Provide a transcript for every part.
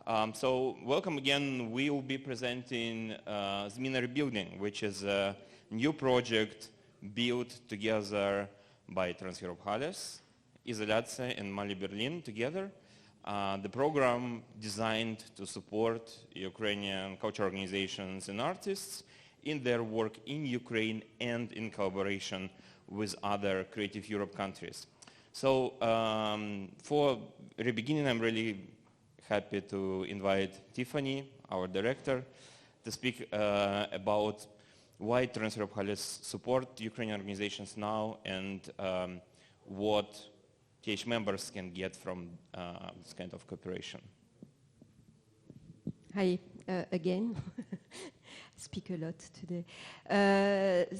So welcome again. We will be presenting ZMINA Rebuilding, which is a new project built together by Transeurope, IZOLYATSIA and Malý, Berlin together. The program designed to support Ukrainian cultural organizations and artists in their work in Ukraine and in collaboration with other Creative Europe countries. So for the beginning, I'm really happy to invite Tiffany, our director, to speak about why Transeurope support Ukrainian organizations now and what TH members can get from this kind of cooperation. Hi, again. Speak a lot today.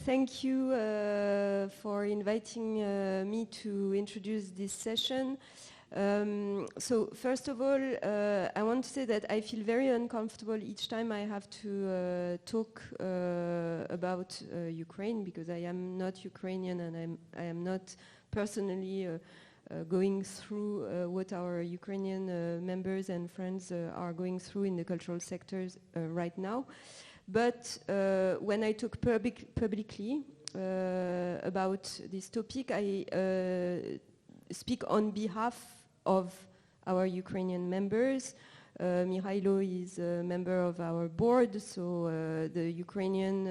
Thank you for inviting me to introduce this session. So first of all, I want to say that I feel very uncomfortable each time I have to talk about Ukraine, because I am not Ukrainian and I am not personally going through what our Ukrainian members and friends are going through in the cultural sectors right now. But when I talk publicly about this topic, I speak on behalf of our Ukrainian members. Mikhailo is a member of our board, so the Ukrainian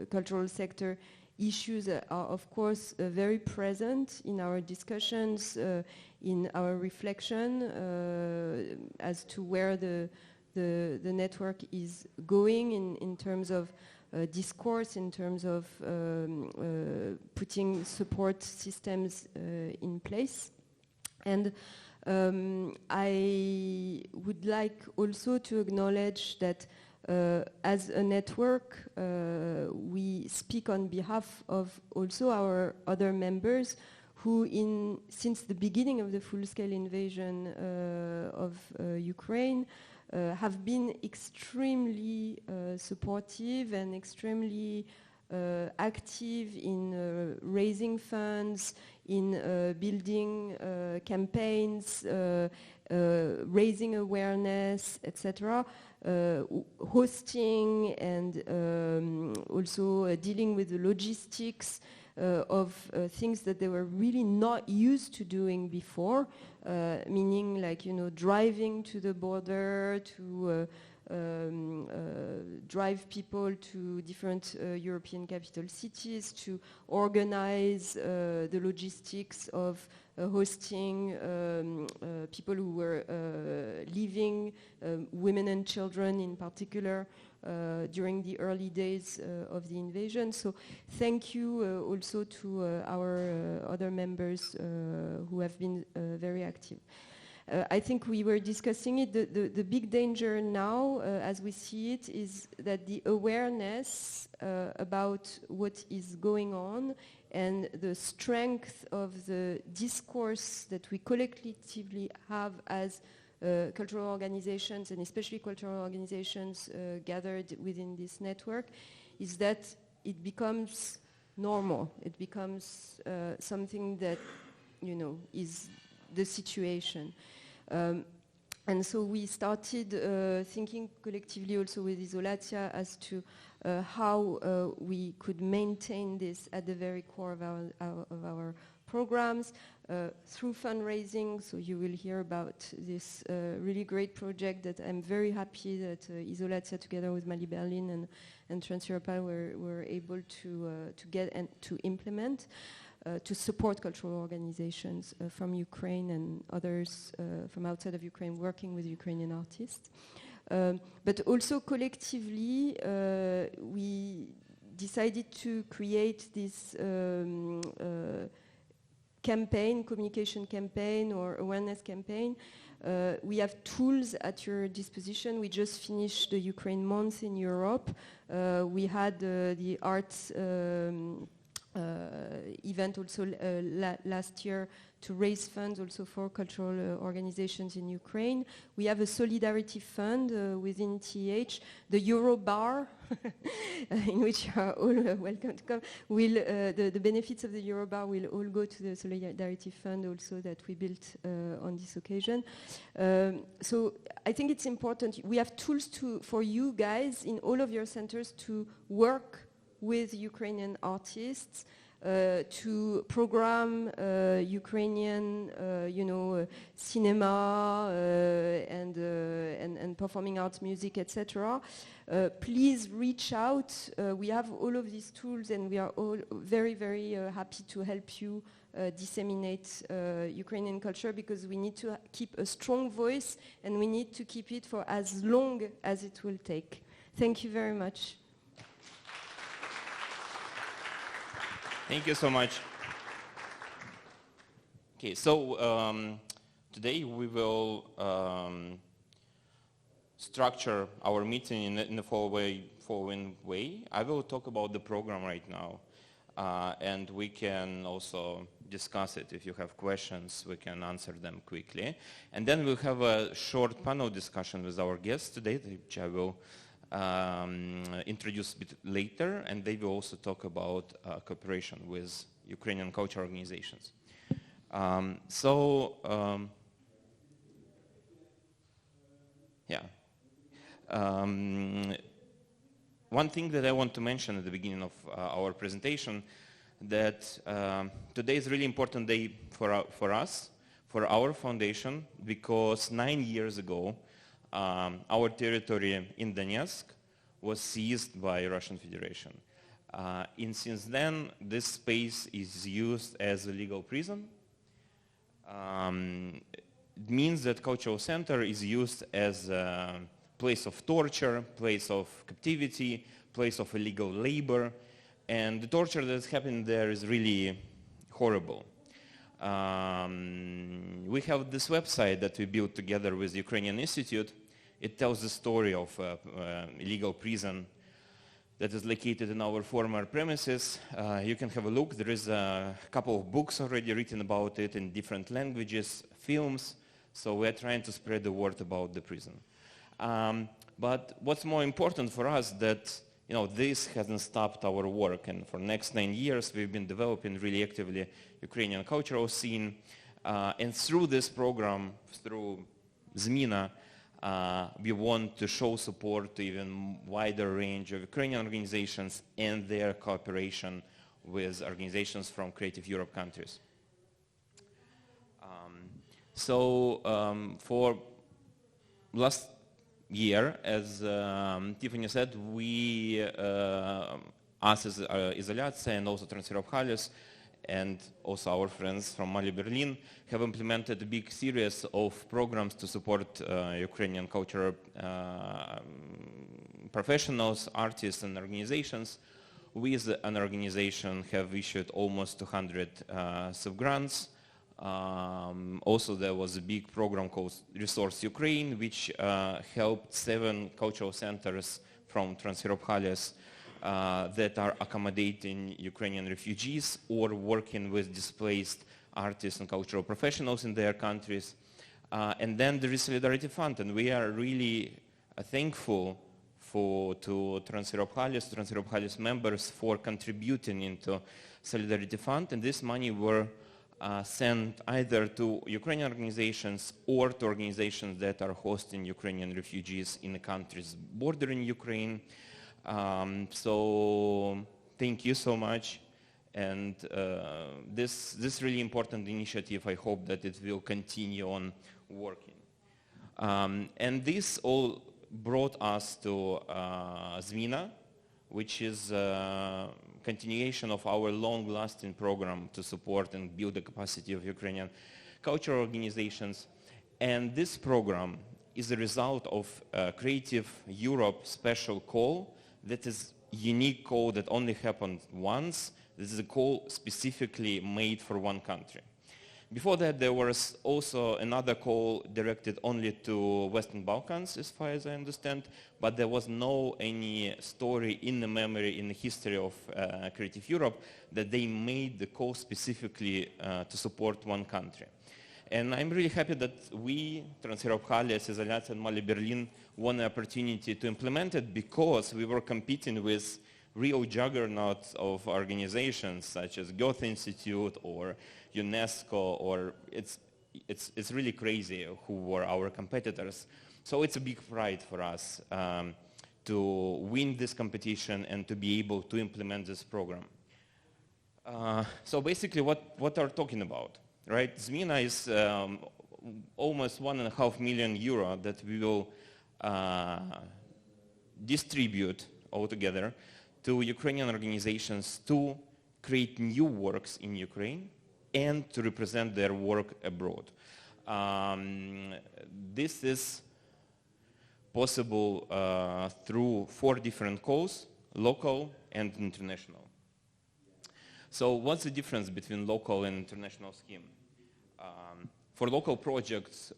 cultural sector issues are of course very present in our discussions, in our reflection as to where the network is going in terms of discourse, in terms of putting support systems in place. And I would like also to acknowledge that as a network, we speak on behalf of also our other members who since the beginning of the full-scale invasion of Ukraine have been extremely supportive and extremely active in raising funds, in building campaigns, raising awareness, etc., hosting and also dealing with the logistics of things that they were really not used to doing before, meaning like, driving to the border to drive people to different European capital cities, to organize the logistics of hosting people who were leaving, women and children in particular, during the early days of the invasion. So thank you also to our other members who have been very active. I think we were discussing it. The big danger now, as we see it, is that the awareness about what is going on and the strength of the discourse that we collectively have as cultural organizations, and especially cultural organizations gathered within this network, is that it becomes normal. It becomes something that, is the situation. And so we started thinking collectively also with IZOLYATSIA as to how we could maintain this at the very core of our programs through fundraising. So you will hear about this really great project that I'm very happy that IZOLYATSIA together with Malý, Berlin and Transeurope were able to get and to implement. To support cultural organizations from Ukraine and others from outside of Ukraine working with Ukrainian artists. But also collectively, we decided to create this campaign, communication campaign or awareness campaign. We have tools at your disposition. We just finished the Ukraine month in Europe. We had the arts event also last year to raise funds also for cultural organizations in Ukraine. We have a solidarity fund within TH, the Euro Bar, in which you are all welcome to come. The benefits of the Euro Bar will all go to the solidarity fund also that we built on this occasion. So I think it's important. We have tools for you guys in all of your centers to work with Ukrainian artists, to program Ukrainian, cinema and performing arts, music, etc. Please reach out. We have all of these tools, and we are all very, very happy to help you disseminate Ukrainian culture, because we need to keep a strong voice, and we need to keep it for as long as it will take. Thank you very much. Thank you so much. Okay, so today we will structure our meeting in the following way. I will talk about the program right now, and we can also discuss it. If you have questions, we can answer them quickly. And then we'll have a short panel discussion with our guests today, which I will introduce a bit later, and they will also talk about cooperation with Ukrainian culture organizations. One thing that I want to mention at the beginning of our presentation, that today is a really important day for us, for our foundation, because 9 years ago, our territory in Donetsk was seized by Russian Federation. And since then, this space is used as a legal prison. It means that cultural center is used as a place of torture, place of captivity, place of illegal labor, and the torture that's happening there is really horrible. We have this website that we built together with the Ukrainian Institute. It tells the story of illegal prison that is located in our former premises. You can have a look. There is a couple of books already written about it in different languages, films. So we're trying to spread the word about the prison. But what's more important for us that this hasn't stopped our work, and for the next 9 years we've been developing really actively Ukrainian cultural scene, and through this program, through ZMINA, we want to show support to even wider range of Ukrainian organizations and their cooperation with organizations from Creative Europe countries. For last year, as Tiffany said, we, us as IZOLYATSIA and also Transfer of Halis, and also our friends from Malý, Berlin, have implemented a big series of programs to support Ukrainian cultural professionals, artists, and organizations. We as an organization have issued almost 200 subgrants. Also, there was a big program called Resource Ukraine, which helped 7 cultural centers from Transfer of Halis that are accommodating Ukrainian refugees or working with displaced artists and cultural professionals in their countries. And then there is Solidarity Fund, and we are really thankful to Transfer of Halis members for contributing into Solidarity Fund, and this money were sent either to Ukrainian organizations or to organizations that are hosting Ukrainian refugees in the countries bordering Ukraine. So thank you so much, and this really important initiative, I hope that it will continue on working. And this all brought us to ZMINA, which is a continuation of our long-lasting program to support and build the capacity of Ukrainian cultural organizations. And this program is a result of Creative Europe special call that is unique call that only happened once. This is a call specifically made for one country. Before that, there was also another call directed only to Western Balkans, as far as I understand, but there was no any story in the memory, in the history of Creative Europe, that they made the call specifically to support one country. And I'm really happy that we, Trans-Europe-Hales, IZOLYATSIA, and Malý, Berlin, won the opportunity to implement it because we were competing with real juggernauts of organizations such as Goethe Institute or UNESCO, or it's really crazy who were our competitors. So it's a big pride for us to win this competition and to be able to implement this program. So basically what are we talking about, right? ZMINA is almost €1.5 million that we will distribute altogether to Ukrainian organizations to create new works in Ukraine and to represent their work abroad. This is possible through 4 different calls, local and international. So what's the difference between local and international scheme? For local projects,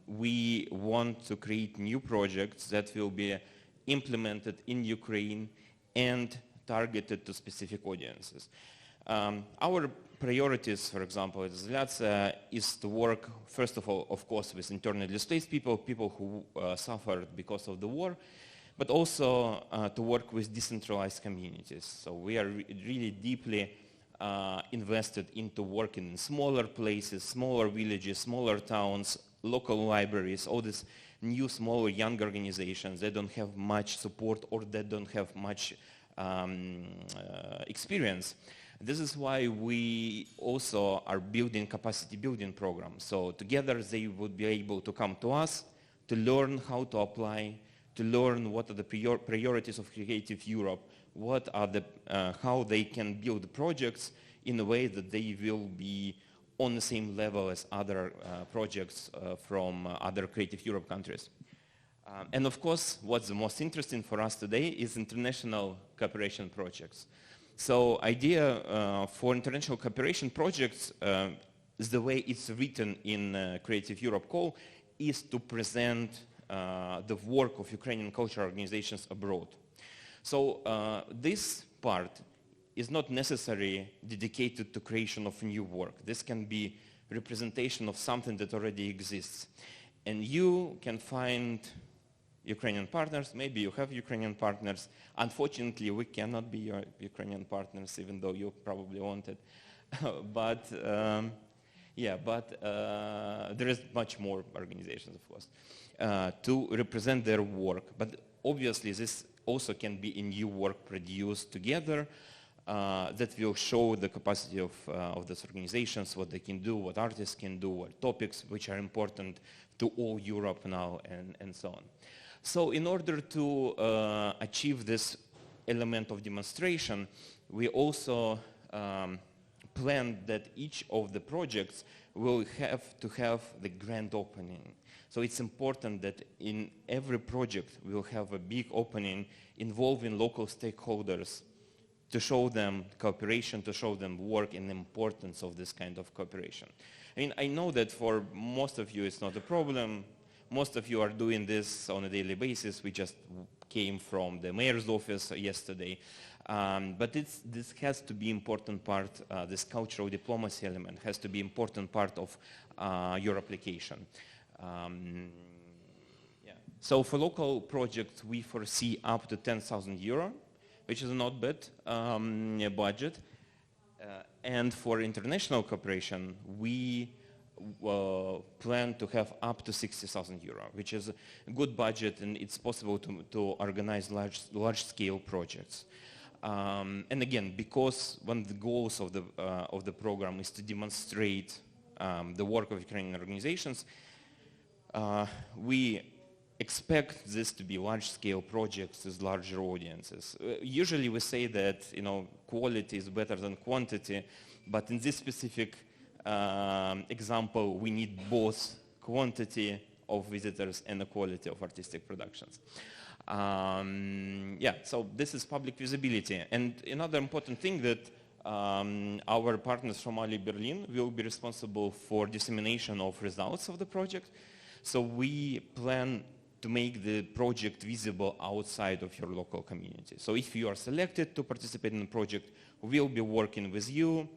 we want to create new projects that will be implemented in Ukraine and targeted to specific audiences. Our priorities, for example, at IZOLYATSIA, is to work, first of all, of course, with internally displaced people who suffered because of the war, but also to work with decentralized communities. So we are really deeply invested into working in smaller places, smaller villages, smaller towns, local libraries, all these new, smaller, young organizations that don't have much support or that don't have much experience. This is why we also are building capacity building programs. So together they would be able to come to us to learn how to apply, to learn what are the priorities of Creative Europe, what are the, how they can build projects in a way that they will be on the same level as other projects from other Creative Europe countries. And of course, what's the most interesting for us today is international cooperation projects. So idea for international cooperation projects is the way it's written in Creative Europe call is to present the work of Ukrainian cultural organizations abroad. So this part is not necessarily dedicated to creation of new work. This can be representation of something that already exists. And you can find Ukrainian partners, maybe you have Ukrainian partners. Unfortunately, we cannot be your Ukrainian partners, even though you probably want it. But there is much more organizations, of course, to represent their work. But obviously, this also can be a new work produced together that will show the capacity of these organizations, what they can do, what artists can do, what topics which are important to all Europe now, and so on. So in order to achieve this element of demonstration, we also planned that each of the projects will have to have the grand opening. So it's important that in every project we'll have a big opening involving local stakeholders to show them cooperation, to show them work and the importance of this kind of cooperation. I mean, I know that for most of you it's not a problem. Most of you are doing this on a daily basis. We just came from the mayor's office yesterday. But this has to be important part, this cultural diplomacy element has to be important part of your application. So for local projects, we foresee up to €10,000, which is not bad budget. And for international cooperation, we plan to have up to €60,000, which is a good budget, and it's possible to organize large-scale projects. And again, because one of the goals of the program is to demonstrate the work of Ukrainian organizations, we expect this to be large-scale projects with larger audiences. Usually we say that quality is better than quantity, but in this specific example, we need both quantity of visitors and the quality of artistic productions. So this is public visibility. And another important thing that our partners from Malý, Berlin will be responsible for dissemination of results of the project. So we plan to make the project visible outside of your local community. So if you are selected to participate in the project, we'll be working with you,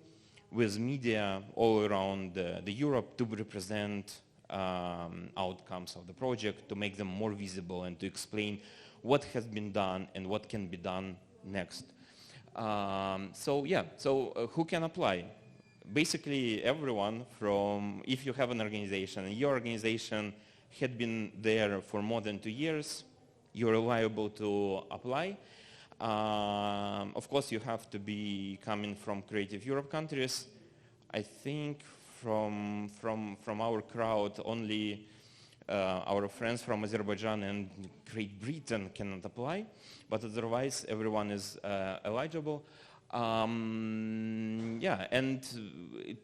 with media all around the Europe to represent outcomes of the project, to make them more visible and to explain what has been done and what can be done next. So who can apply? Basically everyone from, if you have an organization and your organization had been there for more than 2 years, you're liable to apply. Of course, you have to be coming from Creative Europe countries. I think from our crowd, only our friends from Azerbaijan and Great Britain cannot apply, but otherwise everyone is eligible. Yeah, and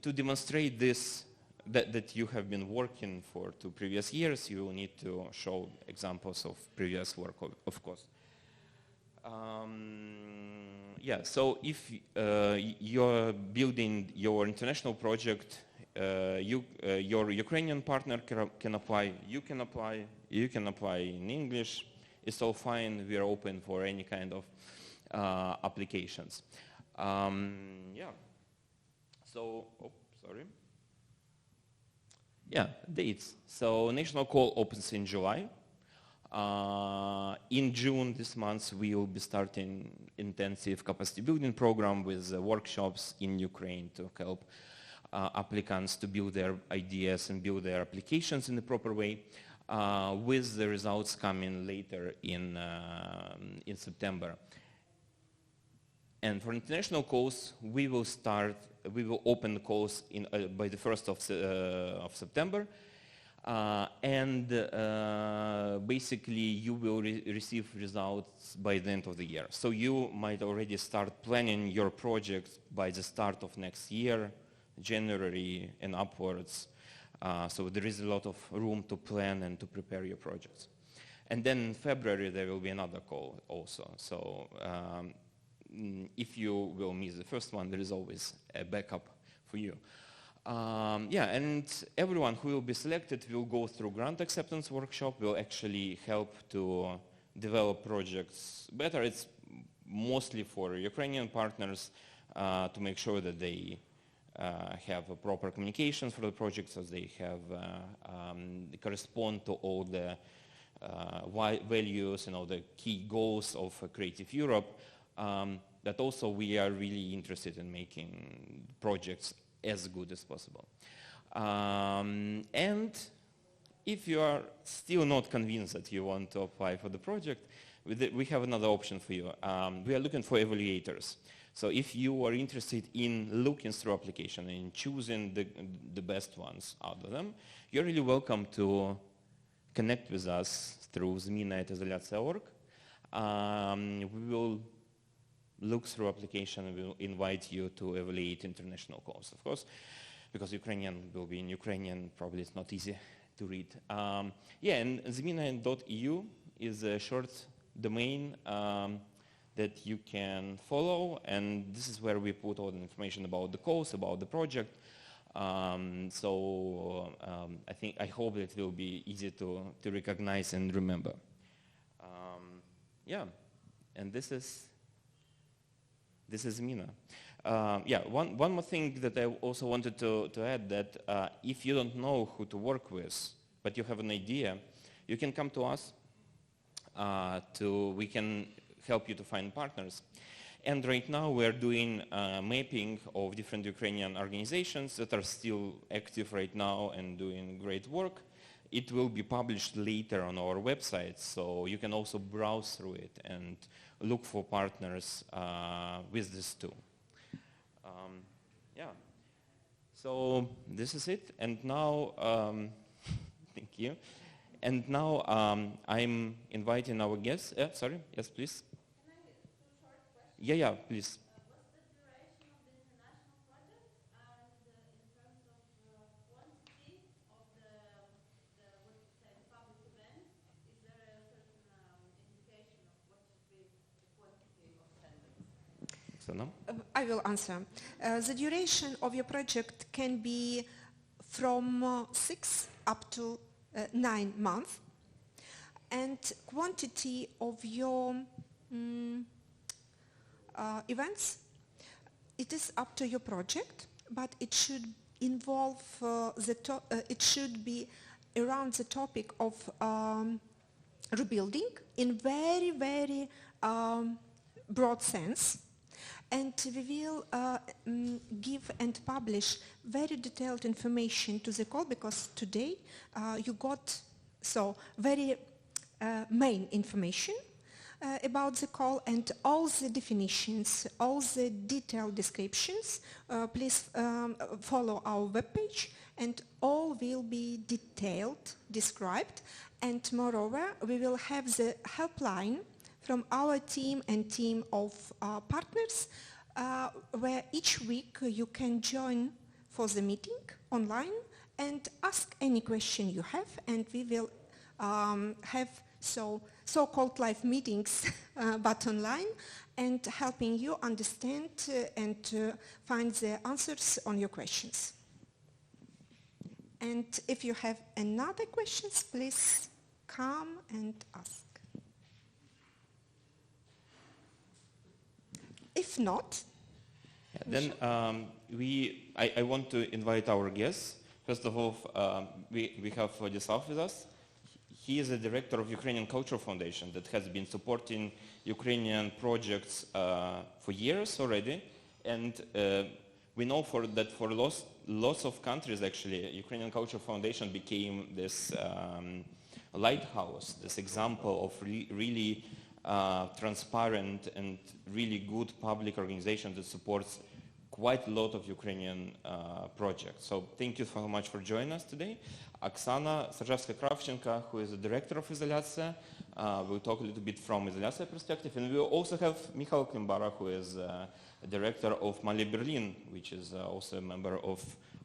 to demonstrate this, that you have been working for 2 previous years, you will need to show examples of previous work, of course. Yeah, so if you're building your international project, your Ukrainian partner can apply, you can apply in English, it's all fine, we're open for any kind of applications. Yeah, so, oh, sorry. Yeah, dates. So national call opens in July. In June this month, we will be starting intensive capacity building program with workshops in Ukraine to help applicants to build their ideas and build their applications in the proper way, with the results coming later in September. And for international calls, we will open the calls by the 1st of September. Basically you will receive results by the end of the year. So you might already start planning your project by the start of next year, January and upwards. So there is a lot of room to plan and to prepare your projects. And then in February there will be another call also. So if you will miss the first one, there is always a backup for you. Yeah, and everyone who will be selected will go through grant acceptance workshop, will actually help to develop projects better. It's mostly for Ukrainian partners to make sure that they have a proper communications for the projects, as they have they correspond to all the values and all the key goals of Creative Europe. That also we are really interested in making projects as good as possible. And if you are still not convinced that you want to apply for the project, we have another option for you. We are looking for evaluators. So if you are interested in looking through application and choosing the best ones out of them, you're really welcome to connect with us through ZMINA@IZOLYATSIA.org. We will look through application and we'll invite you to evaluate international calls, of course, because Ukrainian will be in Ukrainian, probably it's not easy to read. Yeah, and ZMINA.eu is a short domain that you can follow, and this is where we put all the information about the calls, about the project. I hope it will be easy to recognize and remember. Yeah, and this is ZMINA. Yeah, one more thing that I also wanted to add, that if you don't know who to work with, but you have an idea, you can come to us. We can help you to find partners. And right now we're doing mapping of different Ukrainian organizations that are still active right now and doing great work. It will be published later on our website, so you can also browse through it and look for partners with this too. Yeah, so this is it. And now, thank you. And now I'm inviting our guests. Sorry, yes, please. Can I get 2 short questions? Yeah, please. What's the duration of the international project? And in terms of quantity of the public events, is there a certain indication of what should be the quantity of attendance? So Oksana? I will answer. The duration of your project can be from 6 up to 9 months, and quantity of your events, it is up to your project, but it should involve it should be around the topic of rebuilding in very, very broad sense. And we will give and publish very detailed information to the call, because today you got so very main information about the call and all the definitions, all the detailed descriptions. Please follow our webpage, and all will be detailed, described. And moreover, we will have the helpline from our team and team of partners, where each week you can join for the meeting online and ask any question you have, and we will have so-called live meetings but online, and helping you understand and find the answers on your questions. And if you have another questions, please come and ask. If not, then I want to invite our guests. First of all, we have Vladislav with us. He is the director of Ukrainian Cultural Foundation that has been supporting Ukrainian projects for years already. And we know that for lots of countries, actually, Ukrainian Cultural Foundation became this lighthouse, this example of really transparent and really good public organization that supports quite a lot of Ukrainian projects. So thank you so much for joining us today. Oksana Sarzhevska-Kravchenko, who is the director of IZOLYATSIA, will talk a little bit from IZOLYATSIA perspective. And we will also have Michal Klimbara, who is director of Malý, Berlin, which is also a member of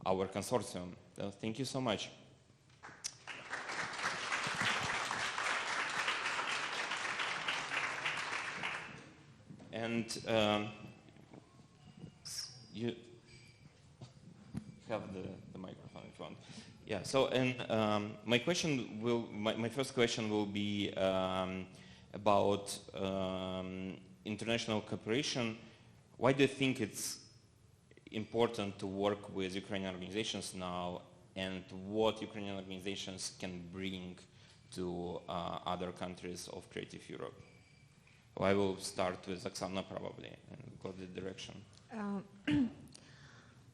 our consortium. Thank you so much. And you have the microphone if you want. Yeah. So, and my first question will be about international cooperation. Why do you think it's important to work with Ukrainian organizations now, and what Ukrainian organizations can bring to other countries of Creative Europe? Well, I will start with Oksana probably and go the direction.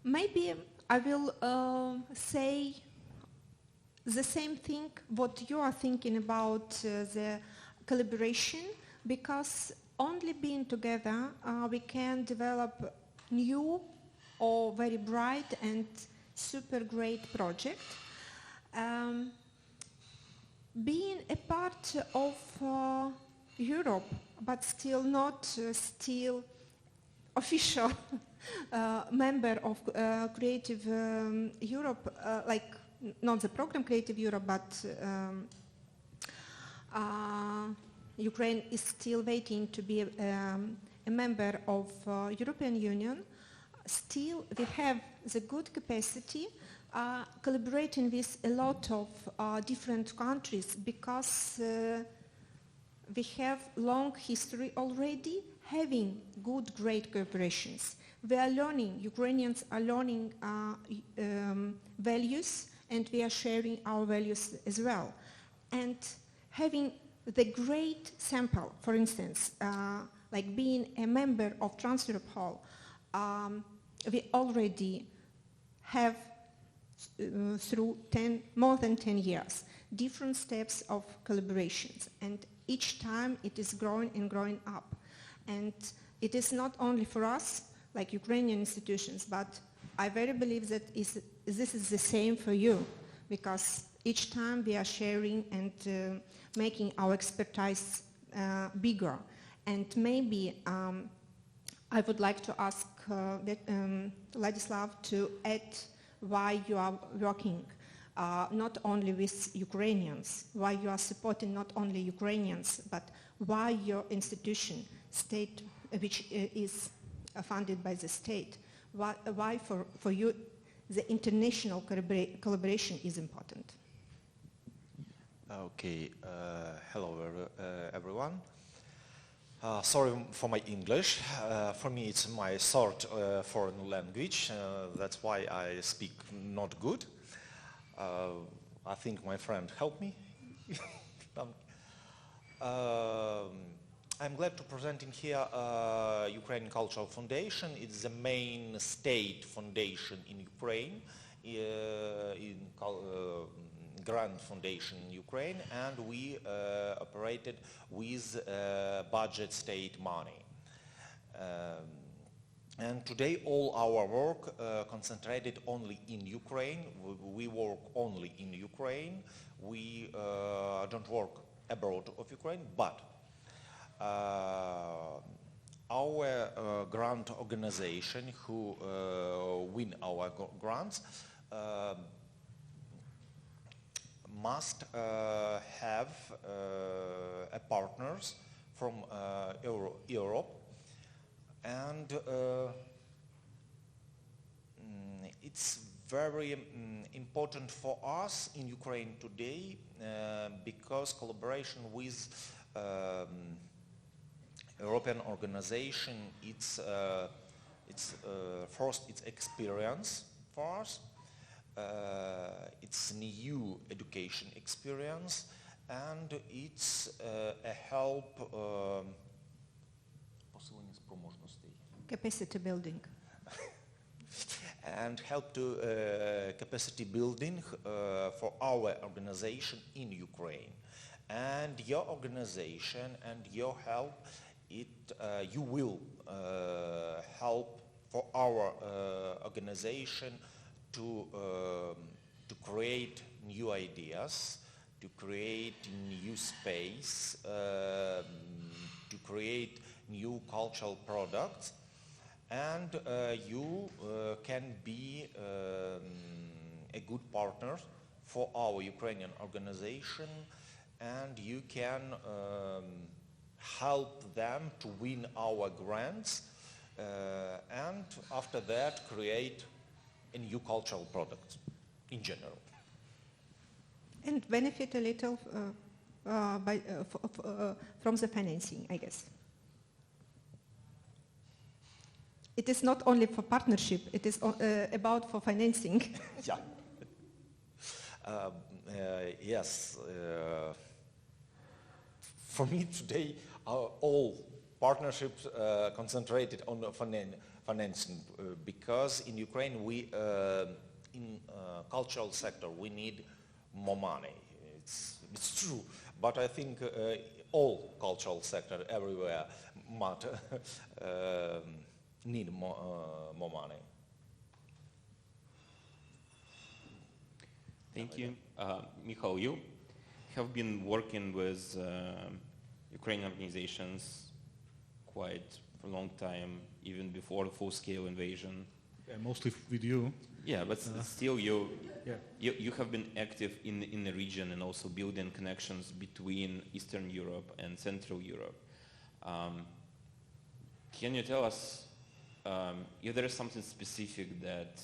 Maybe I will say the same thing what you are thinking about the collaboration, because only being together we can develop new or very bright and super great project. Being a part of Europe, but still not still official member of Creative Europe, like not the program Creative Europe, but Ukraine is still waiting to be a member of European Union. Still, we have the good capacity collaborating with a lot of different countries, because we have long history already having good, great cooperations. We are learning, Ukrainians are learning values, and we are sharing our values as well. And having the great sample, for instance, like being a member of Trans-Europe Hall, we already have through more than 10 years, different steps of collaborations, and each time it is growing and growing up. And it is not only for us, like Ukrainian institutions, but I very believe that this is the same for you, because each time we are sharing and making our expertise bigger. And maybe I would like to ask Vladislav to add why you are working not only with Ukrainians, why you are supporting not only Ukrainians, but why your institution, state, which is funded by the state. Why for you the international collaboration is important? Okay, hello everyone. Sorry for my English. For me it's my third foreign language. That's why I speak not good. I think my friend helped me. I'm glad to presenting here Ukrainian Cultural Foundation. It's the main state foundation in Ukraine, grant foundation in Ukraine, and we operated with budget state money. And today all our work concentrated only in Ukraine. We work only in Ukraine. We don't work abroad of Ukraine, but our grant organization who win our grants must have partners from Europe, and it's very important for us in Ukraine today because collaboration with European organization, it's first it's experience for us. It's new education experience, and it's a help capacity building. And help to capacity building for our organization in Ukraine. And your organization and your help, you will help for our organization to create new ideas, to create new space, to create new cultural products, and you can be a good partner for our Ukrainian organization, and you can help them to win our grants, and after that create a new cultural product in general. And benefit a little from the financing, I guess. It is not only for partnership, it is about for financing. Yeah. Yes. For me today, all partnerships concentrated on financing because in Ukraine we, in cultural sector, we need more money. It's true, but I think all cultural sector everywhere need more money. Thank you. Michal, you have been working with Ukrainian organizations quite for a long time, even before the full-scale invasion. Yeah, mostly with you. Yeah, but still you have been active in the region and also building connections between Eastern Europe and Central Europe. Can you tell us if there is something specific that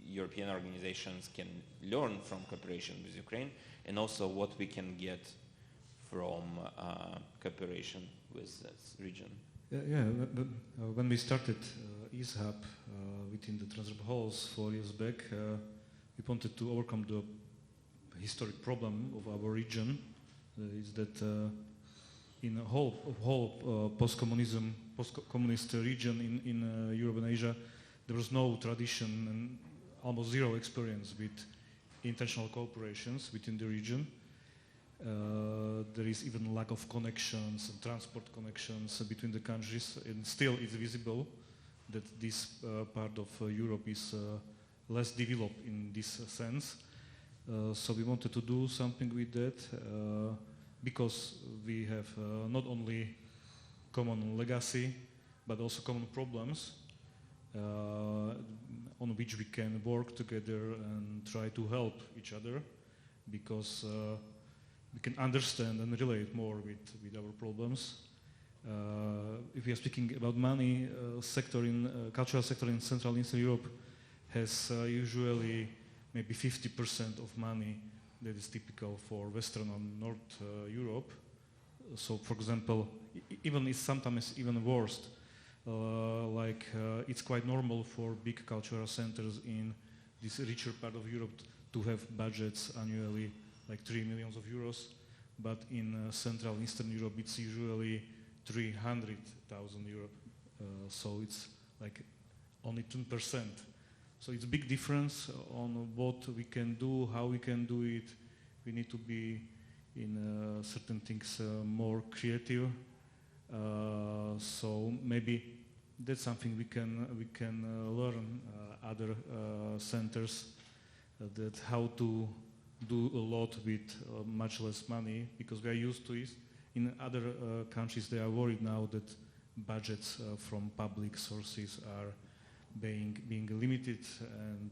European organizations can learn from cooperation with Ukraine, and also what we can get from cooperation with this region? When we started IZHub within the Transrap halls 4 years back, we wanted to overcome the historic problem of our region, is that in the whole post-communist region in Europe and Asia, there was no tradition and almost zero experience with international cooperations within the region. There is even lack of connections and transport connections between the countries, and still it's visible that this part of Europe is less developed in this sense. So we wanted to do something with that because we have not only common legacy but also common problems on which we can work together and try to help each other, because we can understand and relate more with our problems. if we are speaking about money, cultural sector in Central and Eastern Europe has usually maybe 50% of money that is typical for Western and North Europe. So, for example, it's sometimes even worse. It's quite normal for big cultural centers in this richer part of Europe to have budgets annually like 3 million euros, but in Central and Eastern Europe it's usually 300,000 euros. So it's like only 10%. So it's a big difference on what we can do, how we can do it. We need to be in certain things more creative. So maybe that's something we can learn other centers that how to do a lot with much less money, because we are used to it. In other countries they are worried now that budgets from public sources are being limited, and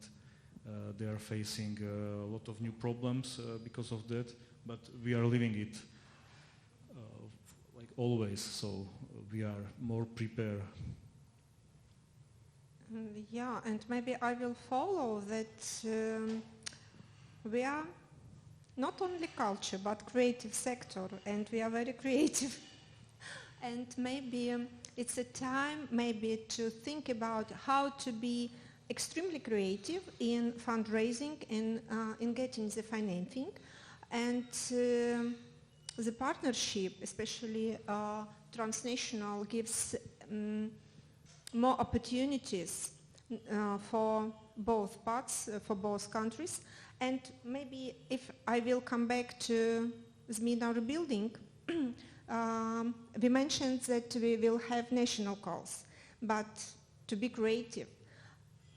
they are facing a lot of new problems because of that, but we are living it like always, so we are more prepared. Yeah, and maybe I will follow that we are not only culture but creative sector, and we are very creative. And maybe it's a time maybe to think about how to be extremely creative in fundraising and in getting the financing. And the partnership, especially transnational, gives more opportunities for both parts, for both countries. And maybe if I will come back to ZMINA rebuilding, we mentioned that we will have national calls, but to be creative,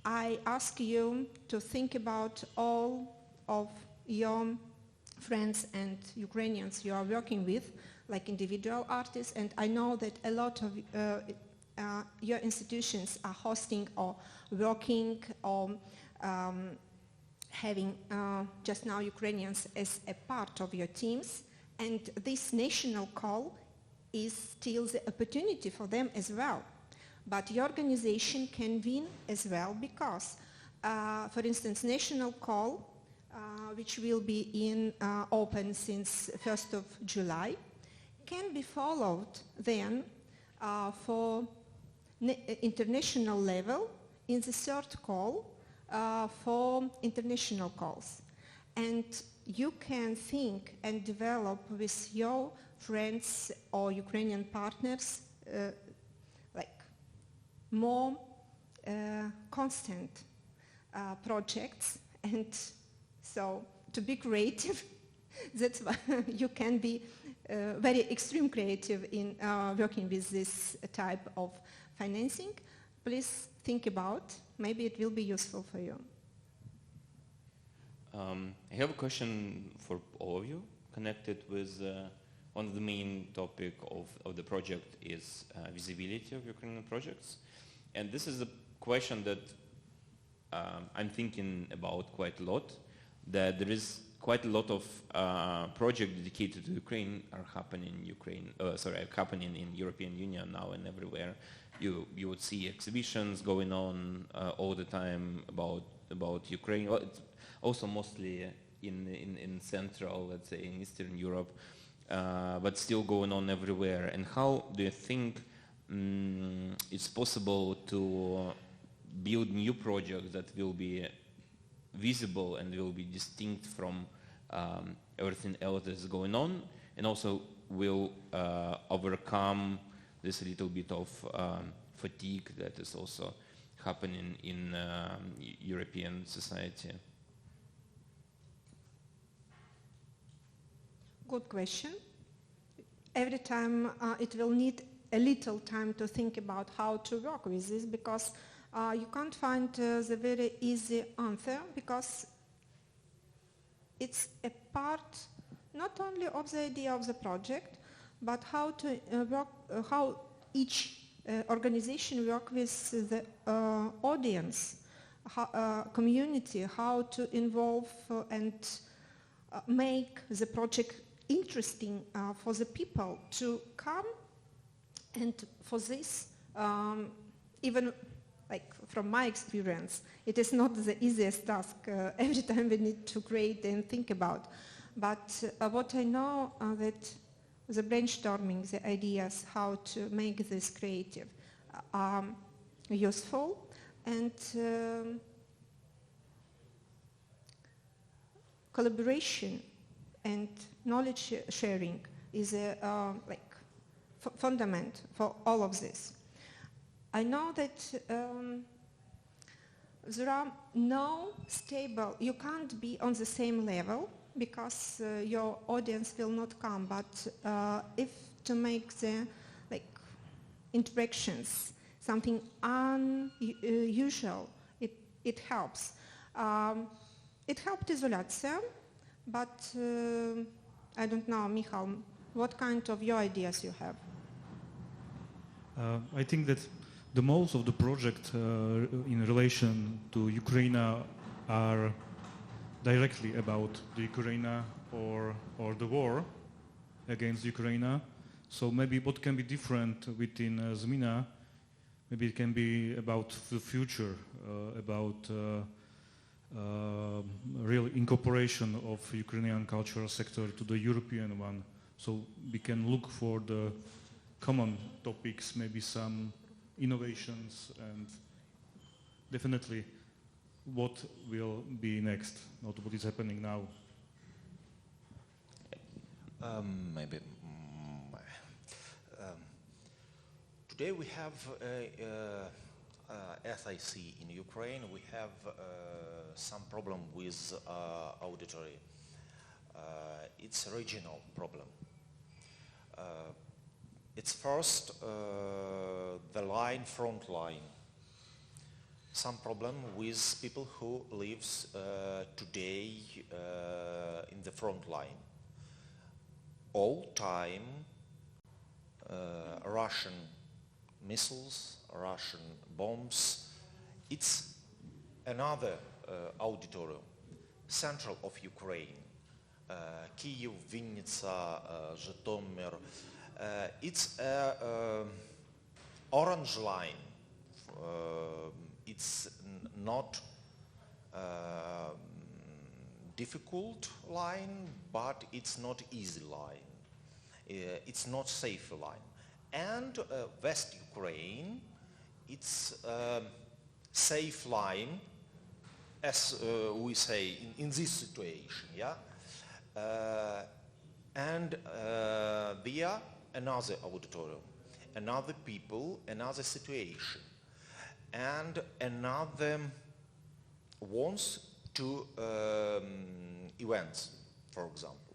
I ask you to think about all of your friends and Ukrainians you are working with, like individual artists, and I know that a lot of your institutions are hosting or working or having just now Ukrainians as a part of your teams, and this national call is still the opportunity for them as well. But your organization can win as well because, for instance, national call, which will be open since 1st of July, can be followed then for international level in the third call for international calls. And you can think and develop with your friends or Ukrainian partners like more constant projects. And so to be creative, that's why you can be very extreme creative in working with this type of financing. Please think about, maybe it will be useful for you. I have a question for all of you connected with one of the main topic of the project is visibility of Ukrainian projects. And this is a question that I'm thinking about quite a lot, that there is quite a lot of projects dedicated to Ukraine are happening happening in European Union now and everywhere. You would see exhibitions going on all the time about Ukraine. Well, it's also mostly in Central, let's say, in Eastern Europe, but still going on everywhere. And how do you think it's possible to build new projects that will be visible and will be distinct from everything else that's going on, and also will overcome this little bit of fatigue that is also happening in European society? Good question. Every time it will need a little time to think about how to work with this, because you can't find the very easy answer, because it's a part not only of the idea of the project, but how to work, how each organization work with the audience, community, how to involve and make the project interesting for the people to come And for this, even like from my experience, it is not the easiest task every time we need to create and think about. But what I know that the brainstorming, the ideas, how to make this creative are useful, and collaboration and knowledge sharing is a fundament for all of this. I know that there are no stable, you can't be on the same level because your audience will not come, but if to make the interactions something unusual, it helps. It helped Izolyatsya, but I don't know, Michal, what kind of your ideas you have? I think that the most of the project in relation to Ukraine are directly about the Ukraine or the war against Ukraine. So maybe what can be different within ZMINA, maybe it can be about the future, about real incorporation of Ukrainian cultural sector to the European one. So we can look for the common topics, maybe some innovations, and definitely what will be next, not what is happening now. Maybe. Today we have, as I see in Ukraine, we have some problem with auditory. It's a regional problem. It's first the front line. Some problem with people who lives today in the front line. All time Russian missiles, Russian bombs. It's another auditorium, central of Ukraine. Kyiv, Vinnytsia, Zhytomyr. It's a orange line. It's not difficult line, but it's not easy line. It's not safe line. And West Ukraine, it's safe line, as we say in this situation, yeah. And there another auditorium, another people, another situation, and another wants to events, for example.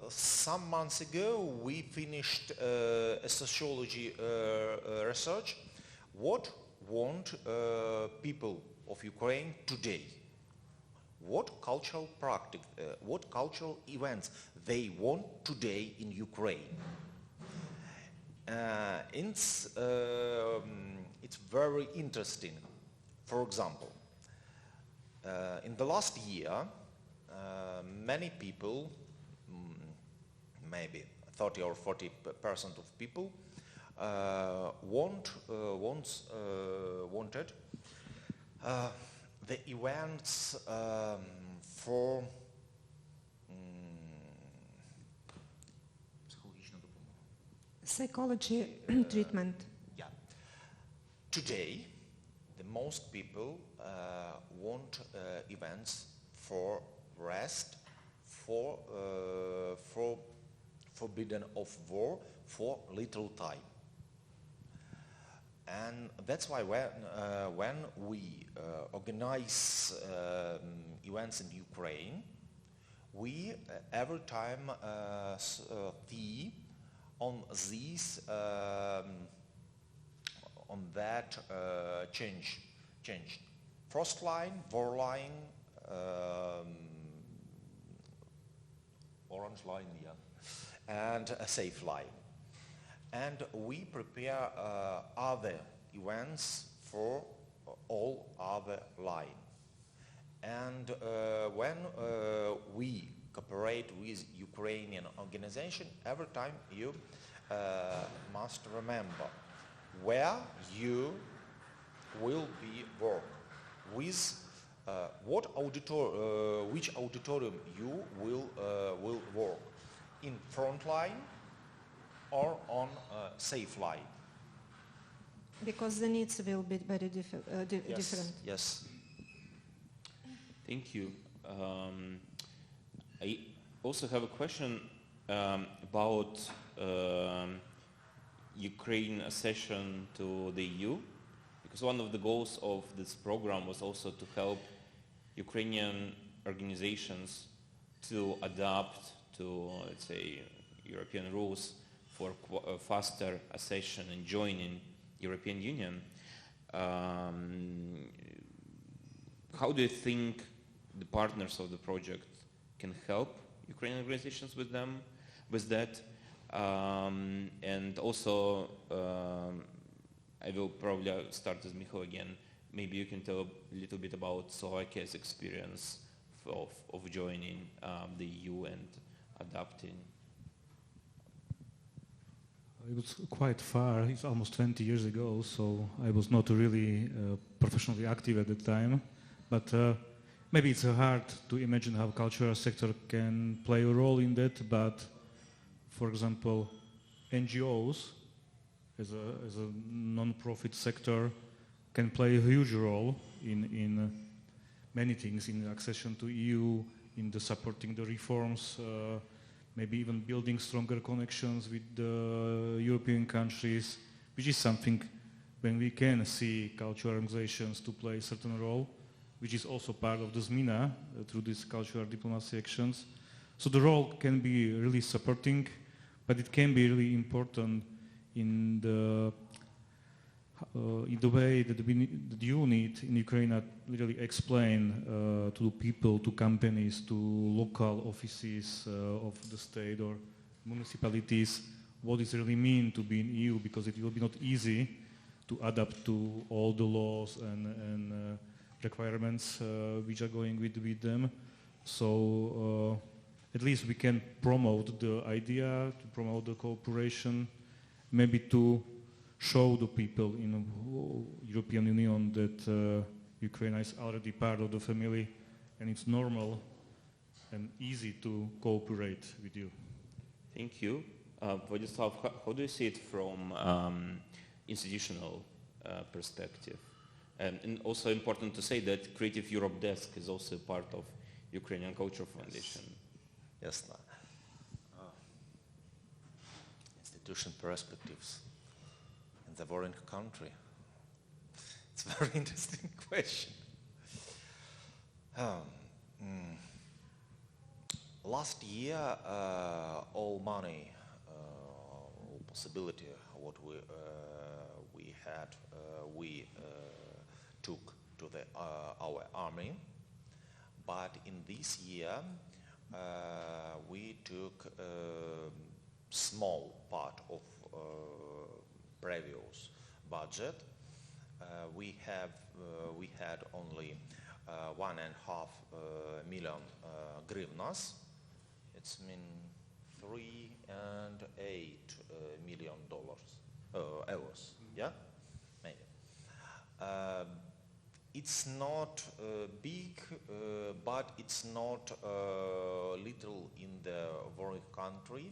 Some months ago we finished a sociology research. What want people of Ukraine today? What cultural practice, what cultural events they want today in Ukraine? It's very interesting. For example, in the last year, many people, maybe 30 or 40% of people, wanted the events for psychology treatment. Yeah. Today, the most people want events for rest, for forbidden of war, for little time. And that's why when we organize events in Ukraine, we every time see on these on that change. First line, war line, orange line, yeah, and a safe line. And we prepare other events for all other line. And when we cooperate with Ukrainian organization, every time you must remember where you will be work, with which auditorium you will work, in front line or on safe line. Because the needs will be very different. Yes. Thank you. I also have a question about Ukraine accession to the EU, because one of the goals of this program was also to help Ukrainian organizations to adapt to, let's say, European rules for faster accession and joining European Union. How do you think the partners of the project can help Ukrainian organizations with that? And also, I will probably start with Michal again. Maybe you can tell a little bit about Slovakia's experience of joining the EU and adapting. It was quite far. It's almost 20 years ago, so I was not really professionally active at the time. But maybe it's hard to imagine how cultural sector can play a role in that. But, for example, NGOs as a non-profit sector can play a huge role in many things, in accession to EU, in the supporting the reforms, maybe even building stronger connections with the European countries, which is something when we can see cultural organizations to play a certain role, which is also part of the ZMINA through these cultural diplomacy actions. So the role can be really supporting, but it can be really important in the way that you need in Ukraine really explain to people, to companies, to local offices of the state or municipalities what it really means to be in EU, because it will be not easy to adapt to all the laws and requirements which are going with them. So at least we can promote the idea, to promote the cooperation, maybe to show the people in the European Union that Ukraine is already part of the family and it's normal and easy to cooperate with you. Thank you. Vladislav, how do you see it from institutional perspective? And also important to say that Creative Europe Desk is also part of Ukrainian Culture Foundation. Yes. Institution perspectives in the warring country. It's a very interesting question. Last year, all money, all possibility, what we had, we took to our army. But in this year, we took a small part of previous budget. We had only 1.5 million hryvnias. It's $3.8 million euros. Yeah, maybe. It's not big, but it's not little in the warring country.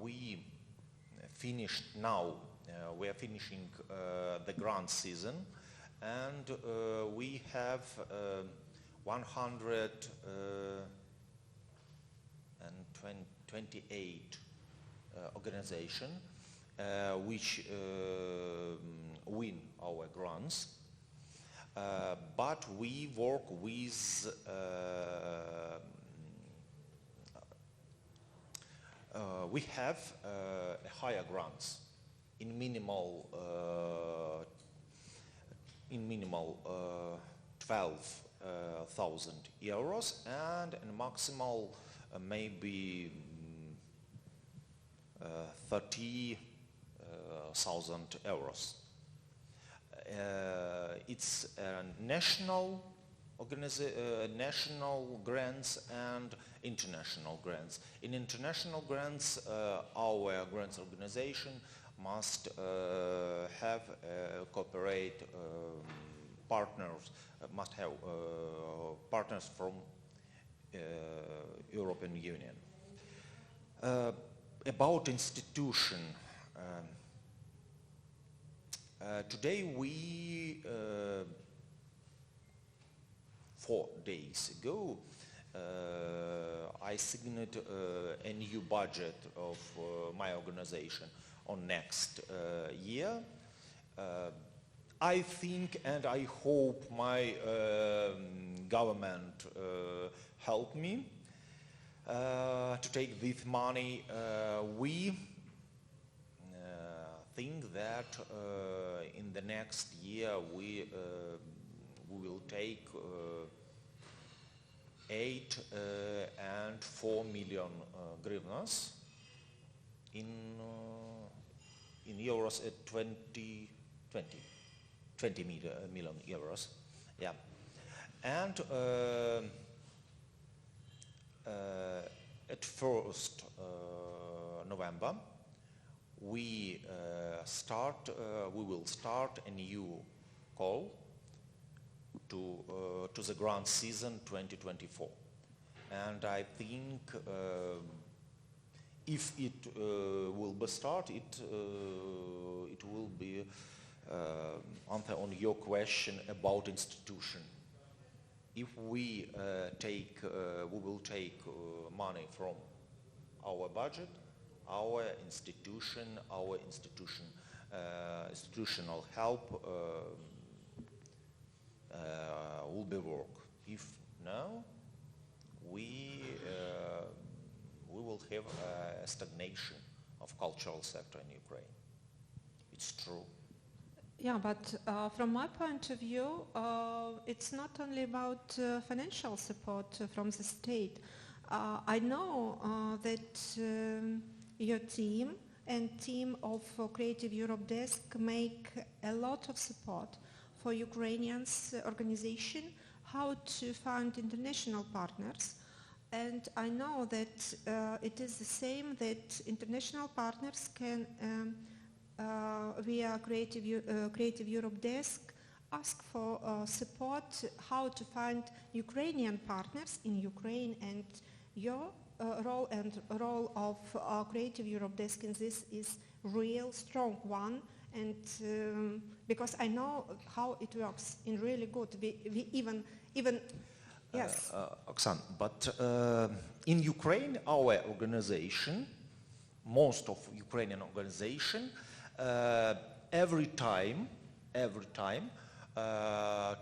We finished now. We are finishing the grant season, and we have 128 organizations which win our grants. But we work with we have higher grants in minimal 12,000 euros and in maximal maybe 30,000 euros. It's a national national grants and international grants. In international grants, our grants organization must have cooperate partners, must have partners from European Union. About institution, today we 4 days ago I signed a new budget of my organization on next year. I think and I hope my government help me to take this money. We think that in the next year we will take 8 and 4 million hryvnias in euros at 20 million euros. Yeah, and at 1st November we will start a new call to the grant season 2024, and I think if it will be started, it will be answer on your question about institution. If we will take money from our budget, our institutional help will be work. If no, we will have a stagnation of cultural sector in Ukraine. It's true. Yeah, but from my point of view, it's not only about financial support from the state. I know that your team and team of Creative Europe Desk make a lot of support for Ukrainians organization, how to find international partners. And I know that it is the same, that international partners can via Creative Europe Desk ask for support how to find Ukrainian partners in Ukraine, and your role and role of Creative Europe Desk in this is real strong one, and because I know how it works in really good. We even yes. Oksana, but in Ukraine, our organization, most of Ukrainian organization, every time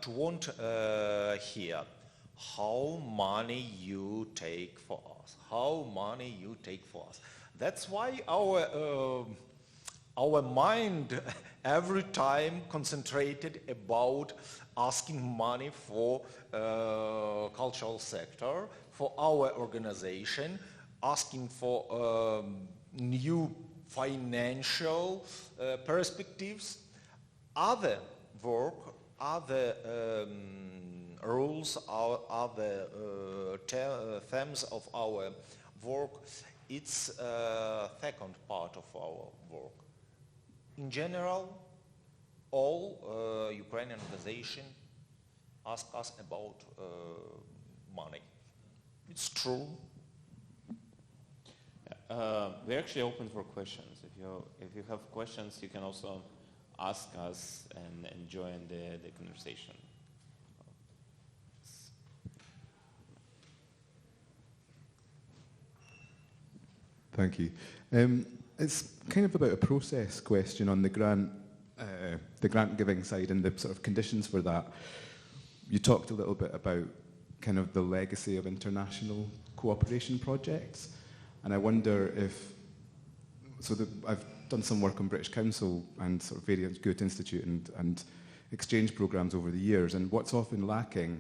to want hear how money you take for us, how money you take for us. That's why our mind every time concentrated about asking money for cultural sector, for our organization, asking for new financial perspectives, other work, other rules, other themes of our work. It's second part of our work. In general, all Ukrainian organizations ask us about money. It's true. We're actually open for questions. If you have questions, you can also ask us and join the conversation. Thank you. It's kind of about a process question on the grant giving side and the sort of conditions for that. You talked a little bit about kind of the legacy of international cooperation projects, and I wonder if, I've done some work on British Council and sort of various Goethe Institute and exchange programs over the years, and what's often lacking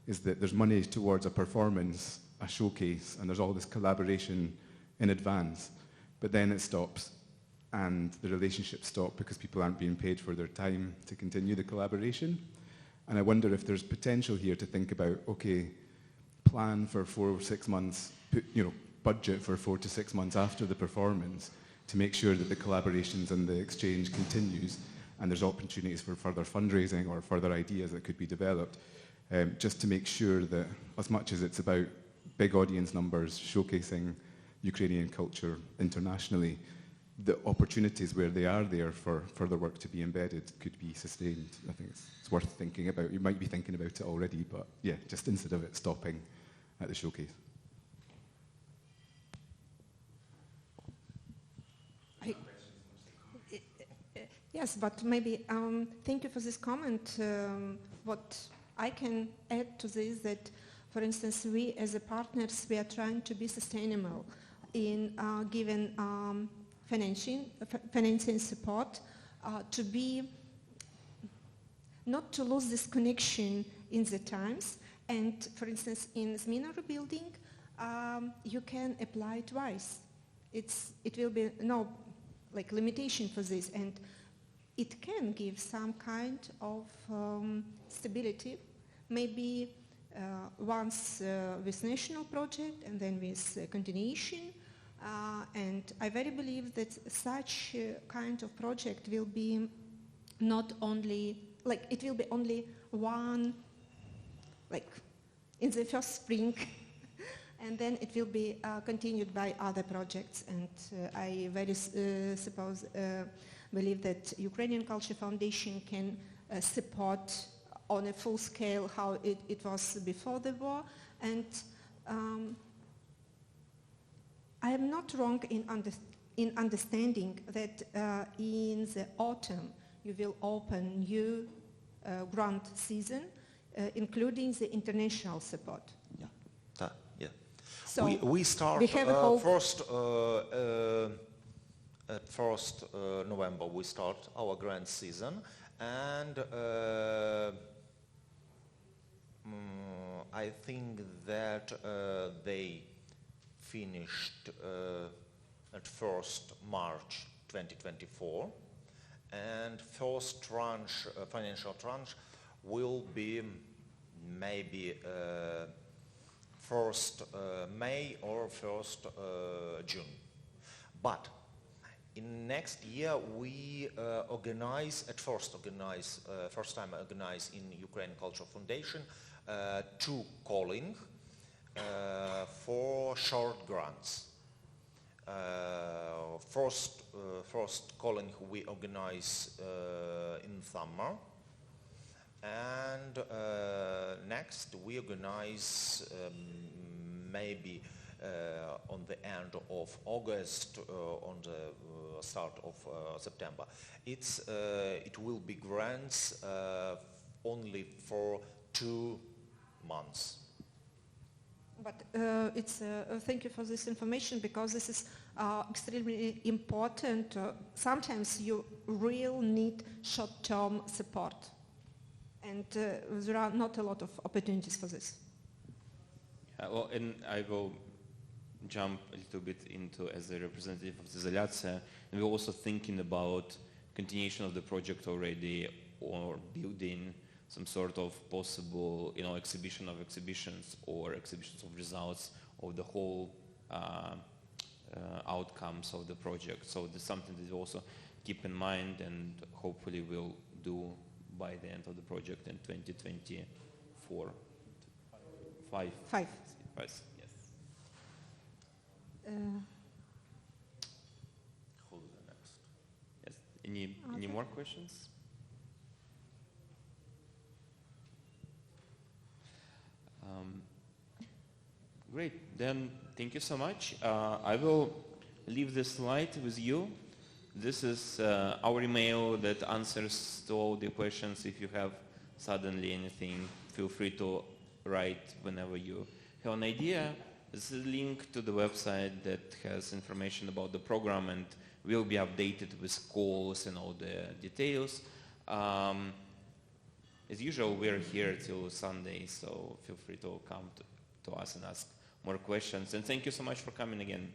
is that there's money towards a performance, a showcase, and there's all this collaboration in advance, but then it stops and the relationships stop because people aren't being paid for their time to continue the collaboration. And I wonder if there's potential here to think about, okay, plan for 4 or 6 months, budget for 4 to 6 months after the performance to make sure that the collaborations and the exchange continues and there's opportunities for further fundraising or further ideas that could be developed, just to make sure that as much as it's about big audience numbers, showcasing Ukrainian culture internationally, the opportunities where they are there for further work to be embedded could be sustained. I think it's worth thinking about. You might be thinking about it already, but yeah, just instead of it stopping at the showcase. Yes, but maybe, thank you for this comment. What I can add to this that, for instance, we as a partners, we are trying to be sustainable in giving financing support to be, not to lose this connection in the times. And for instance, in ZMINA rebuilding, you can apply twice. It will be no limitation for this, and it can give some kind of stability, maybe once with national project and then with continuation. And I very believe that such kind of project will be not only, it will be only one, in the first spring, and then it will be continued by other projects. And I very believe that Ukrainian Culture Foundation can support on a full scale how it was before the war. And I am not wrong in understanding that in the autumn you will open new grant season, including the international support. Yeah. So we start we have a hope. At 1st November we start our grant season, and I think that they finished at 1st March 2024, and first tranche, financial tranche, will be maybe 1st May or 1st June. But in next year we first time organize in Ukrainian Cultural Foundation two calling for short grants. First calling we organize in summer, and next we organize maybe on the end of August, on the start of September. It will be grants only for 2 months. But thank you for this information, because this is extremely important. Sometimes you really need short-term support, and there are not a lot of opportunities for this. Well, and I will jump a little bit into, as a representative of ZMINA, and we're also thinking about continuation of the project already, or building some sort of possible, exhibition of exhibitions or exhibitions of results of the whole outcomes of the project. So there's something that we also keep in mind, and hopefully we'll do by the end of the project in 2024. Five. Yes. Who's the next? Yes. Any more questions? Great. Then thank you so much. I will leave this slide with you. This is our email that answers to all the questions. If you have suddenly anything, feel free to write whenever you have an idea. This is a link to the website that has information about the program, and will be updated with calls and all the details. As usual, we're here till Sunday, so feel free to come to us and ask more questions. And thank you so much for coming again.